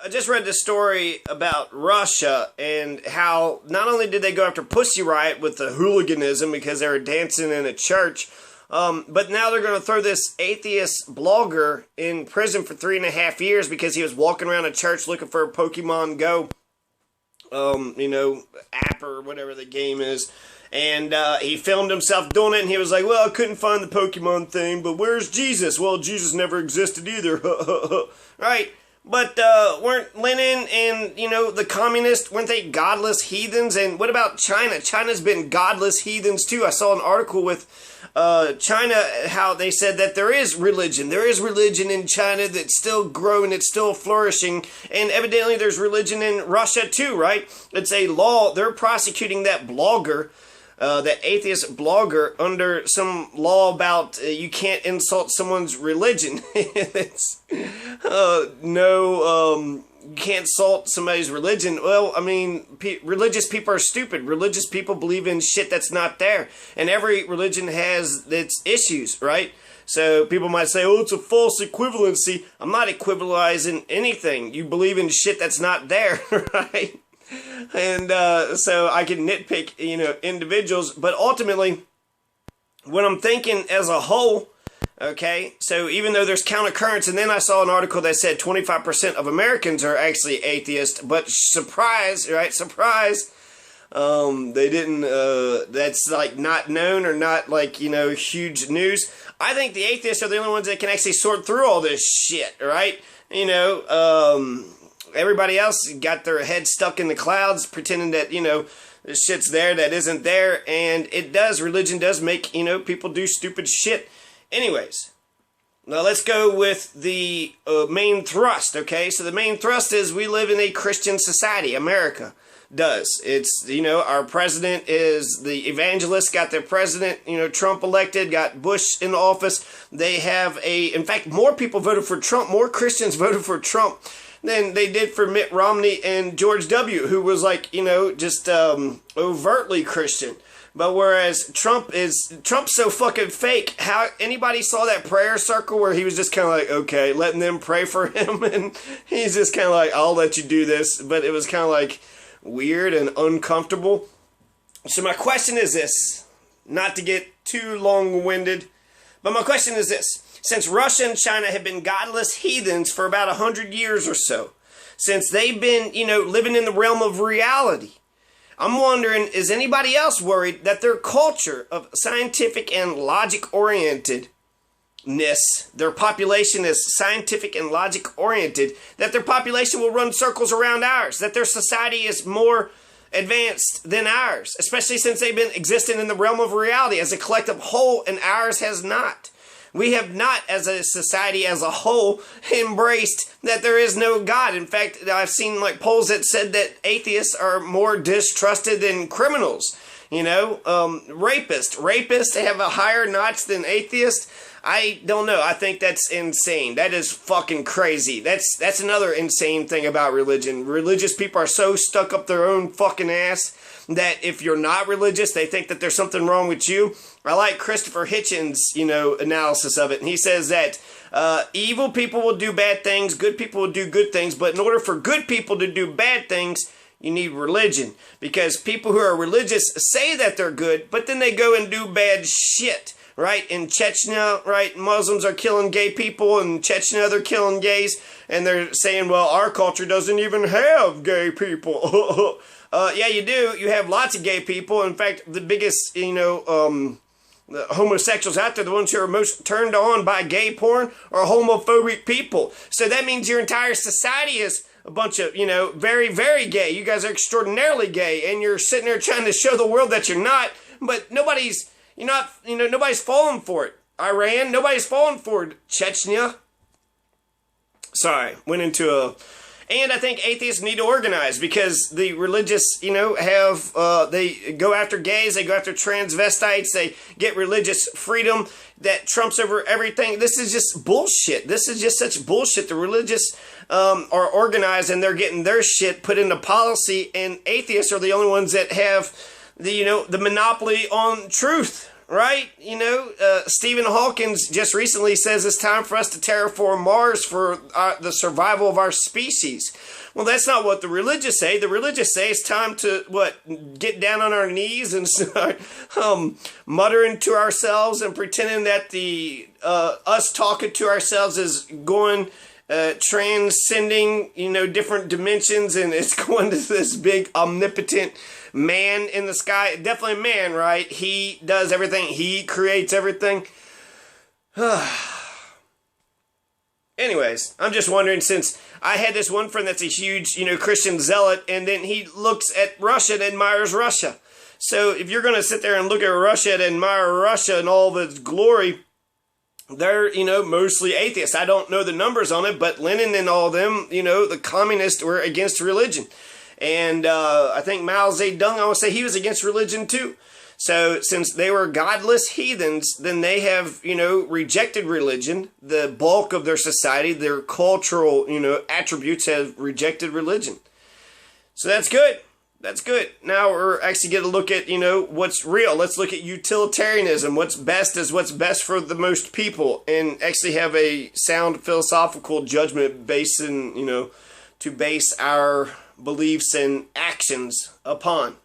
I just read this story about Russia and how not only did they go after Pussy Riot with the hooliganism because they were dancing in a church, but now they're going to throw this atheist blogger in prison for 3.5 years because he was walking around a church looking for a Pokemon Go, app or whatever the game is. And he filmed himself doing it, and he was like, well, I couldn't find the Pokemon thing, but where's Jesus? Well, Jesus never existed either. Right? But weren't Lenin and, the communists, weren't they godless heathens? And what about China? China's been godless heathens too. I saw an article with China, how they said that there is religion. There is religion in China that's still growing, it's still flourishing. And evidently there's religion in Russia too, right? It's a law. They're prosecuting that blogger, that atheist blogger, under some law about you can't insult someone's religion. It's, you can't insult somebody's religion. Well, I mean, religious people are stupid. Religious people believe in shit that's not there. And every religion has its issues, right? So people might say, oh, it's a false equivalency. I'm not equivalizing anything. You believe in shit that's not there, right? And so I can nitpick, individuals, but ultimately, what I'm thinking as a whole, okay, so even though there's countercurrents, and then I saw an article that said 25% of Americans are actually atheist, but surprise, right, surprise, they didn't, that's like not known or not like, huge news. I think the atheists are the only ones that can actually sort through all this shit, right? Everybody else got their head stuck in the clouds, pretending that, this shit's there that isn't there. And religion does make, people do stupid shit. Anyways, now let's go with the main thrust, okay? So the main thrust is we live in a Christian society. America does. It's, our president is the evangelist, got their president, Trump elected, got Bush in office. They have in fact, more people voted for Trump, more Christians voted for Trump than they did for Mitt Romney and George W., who was like, just overtly Christian. But whereas Trump's so fucking fake. How anybody saw that prayer circle where he was just kind of like, okay, letting them pray for him, and he's just kind of like, I'll let you do this. But it was kind of like weird and uncomfortable. So my question is this, not to get too long-winded, but my question is this. Since Russia and China have been godless heathens for about 100 years or so, since they've been, living in the realm of reality, I'm wondering, is anybody else worried that their culture of scientific and logic-orientedness, their population is scientific and logic-oriented, that their population will run circles around ours, that their society is more advanced than ours, especially since they've been existing in the realm of reality as a collective whole, and ours has not. We have not, as a society as a whole, embraced that there is no God. In fact, I've seen polls that said that atheists are more distrusted than criminals. Rapists, they have a higher notch than atheists. I don't know. I think that's insane. That is fucking crazy. That's another insane thing about religion. Religious people are so stuck up their own fucking ass that if you're not religious, they think that there's something wrong with you. I like Christopher Hitchens', analysis of it. And he says that evil people will do bad things, good people will do good things, but in order for good people to do bad things, you need religion. Because people who are religious say that they're good, but then they go and do bad shit. Right? In Chechnya, right? Muslims are killing gay people. In Chechnya, they're killing gays. And they're saying, well, our culture doesn't even have gay people. Yeah, you do. You have lots of gay people. In fact, the biggest, the homosexuals out there, the ones who are most turned on by gay porn, are homophobic people. So that means your entire society is a bunch of, very, very gay. You guys are extraordinarily gay. And you're sitting there trying to show the world that you're not. But nobody's falling for it. Iran, nobody's falling for it. Chechnya. Sorry, went into a... And I think atheists need to organize because the religious, they go after gays, they go after transvestites, they get religious freedom that trumps over everything. This is just bullshit. This is just such bullshit. The religious are organized and they're getting their shit put into policy, and atheists are the only ones that have the monopoly on truth. right? You know, Stephen Hawkins just recently says it's time for us to terraform Mars for the survival of our species. Well, that's not what the religious say. The religious say it's time to, get down on our knees and start muttering to ourselves and pretending that us talking to ourselves is going, transcending, different dimensions, and it's going to this big omnipotent man in the sky. Definitely a man, right? He does everything. He creates everything. Anyways, I'm just wondering, since I had this one friend that's a huge, Christian zealot, and then he looks at Russia and admires Russia. So if you're going to sit there and look at Russia and admire Russia and all of its glory, they're, mostly atheists. I don't know the numbers on it, but Lenin and all of them, the communists were against religion. And I think Mao Zedong, I would say he was against religion too. So since they were godless heathens, then they have, rejected religion. The bulk of their society, their cultural, attributes have rejected religion. So that's good. That's good. Now we're actually going to look at, what's real. Let's look at utilitarianism. What's best is what's best for the most people, and actually have a sound philosophical judgment based in, to base our beliefs and actions upon.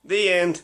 The end.